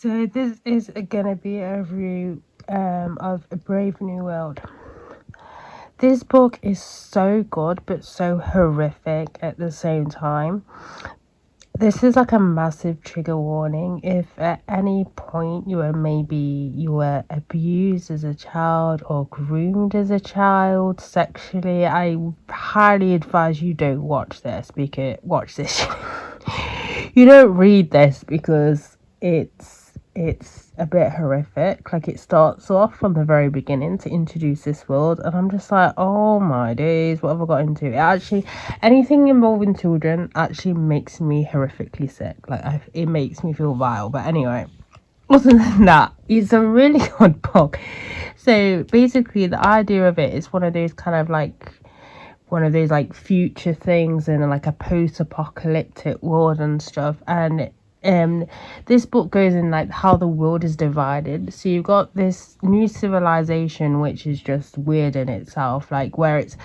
So this is gonna be a review of A Brave New World. This book is so good but so horrific at the same time. This is like a massive trigger warning. If at any point you were abused as a child or groomed as a child sexually, I highly advise you don't watch this. You don't read this because it's a bit horrific. Like, it starts off from the very beginning to introduce this world, and I'm just like, oh my days, what have I got into? It actually, anything involving children actually makes me horrifically sick. Like, it makes me feel vile. But anyway, other than that, it's a really good book. So basically the idea of it is one of those future things in like a post-apocalyptic world and stuff. And this book goes in like how the world is divided. So you've got this new civilization, which is just weird in itself, like where it's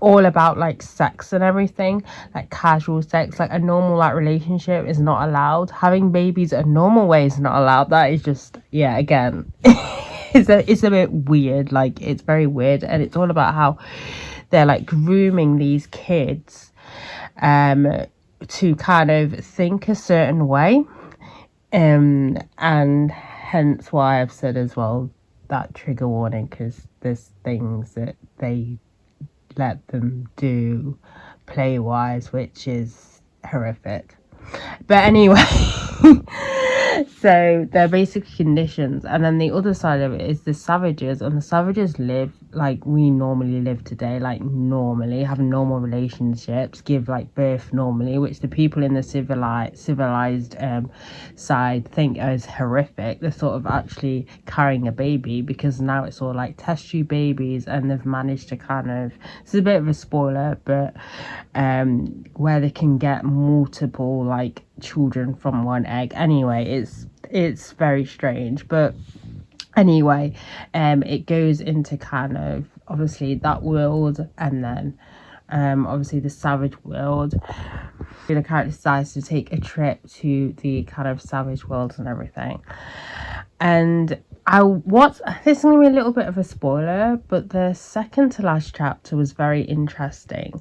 all about like sex and everything, like casual sex. Like a normal like relationship is not allowed. Having babies a normal way is not allowed. That is just, yeah, again, it's a bit weird. Like, it's very weird, and it's all about how they're like grooming these kids to kind of think a certain way, and hence why I've said as well that trigger warning, because there's things that they let them do play wise which is horrific. But anyway, so they're basically conditions, and then the other side of it is the savages, and the savages live like we normally live today, like normally have normal relationships, give like birth normally, which the people in the civilized side think is horrific. They're sort of actually carrying a baby, because now it's all like test tube babies, and they've managed to kind of, it's a bit of a spoiler, but where they can get multiple like children from one egg. Anyway, it's very strange. But anyway, it goes into kind of obviously that world, and then obviously the savage world. The character decides to take a trip to the kind of savage world and everything. And this is gonna be a little bit of a spoiler, but the second to last chapter was very interesting,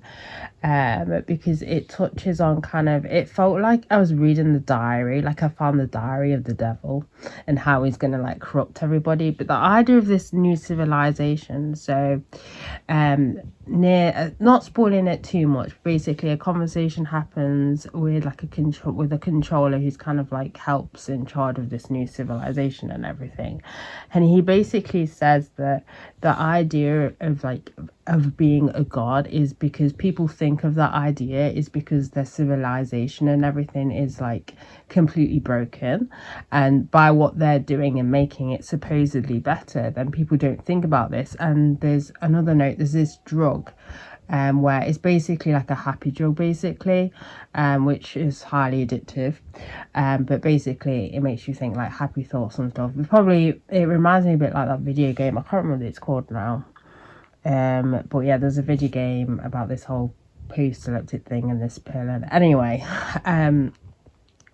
because it touches on it felt like I was reading the diary, like I found the diary of the devil and how he's gonna like corrupt everybody. But the idea of this new civilization, so not spoiling it too much, basically a conversation happens with like a controller who's kind of like helps in charge of this new civilization and everything. And he basically says that the idea of being a god is because people think of that idea is because their civilization and everything is like completely broken, and by what they're doing and making it supposedly better, then people don't think about this. And there's another note, there's this drug where it's basically like a happy drug, basically, which is highly addictive, but basically it makes you think like happy thoughts and stuff. It reminds me a bit like that video game, I can't remember what it's called now, but yeah, there's a video game about this whole post-elliptic thing and this pill. And anyway,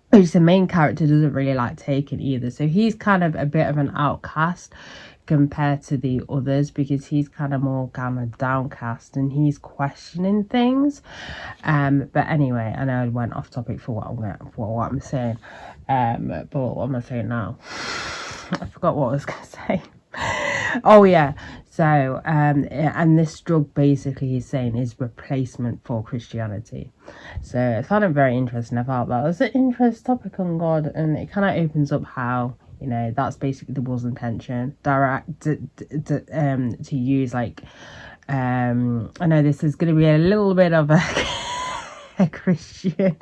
which the main character doesn't really like taking either, so he's kind of a bit of an outcast compared to the others, because he's kind of more kind of downcast and he's questioning things. But anyway, I know I went off topic for what I'm saying, but what am I saying now? I forgot what I was gonna say. Oh yeah, so and this drug basically he's saying is replacement for Christianity. So I found it very interesting. I thought that was an interesting topic on God, and it kind of opens up how, you know, that's basically the devil's intention, to use like I know this is going to be a little bit of a Christian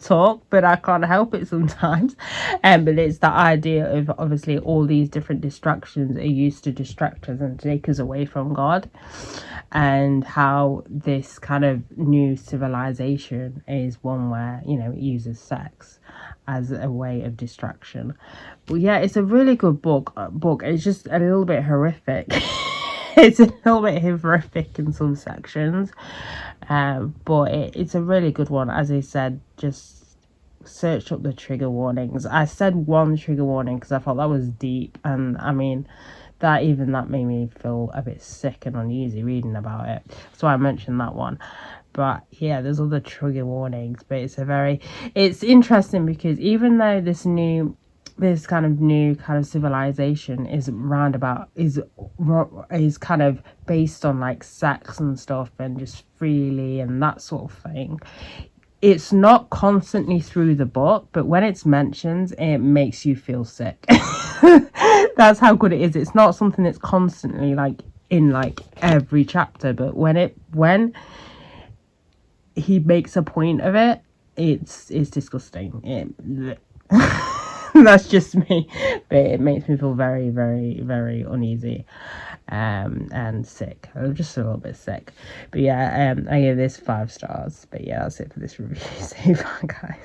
talk, but I can't help it sometimes. But it's the idea of obviously all these different distractions are used to distract us and take us away from God, and how this kind of new civilization is one where, you know, it uses sex as a way of distraction. But yeah, it's a really good book. It's just a little bit horrific. It's a little bit horrific in some sections, but it's a really good one. As I said, just searched up the trigger warnings. I said one trigger warning because I thought that was deep, and I mean that made me feel a bit sick and uneasy reading about it. So I mentioned that one. But yeah, there's other trigger warnings, but it's interesting because even though this kind of civilization is kind of based on like sex and stuff and just freely and that sort of thing, it's not constantly through the book, but when it's mentioned, it makes you feel sick. That's how good it is. It's not something that's constantly like in like every chapter, but when he makes a point of it, it's disgusting. That's just me, but it makes me feel very, very, very uneasy, and sick. I'm just a little bit sick, but yeah, I give this 5 stars. But yeah, that's it for this review. See you, guys.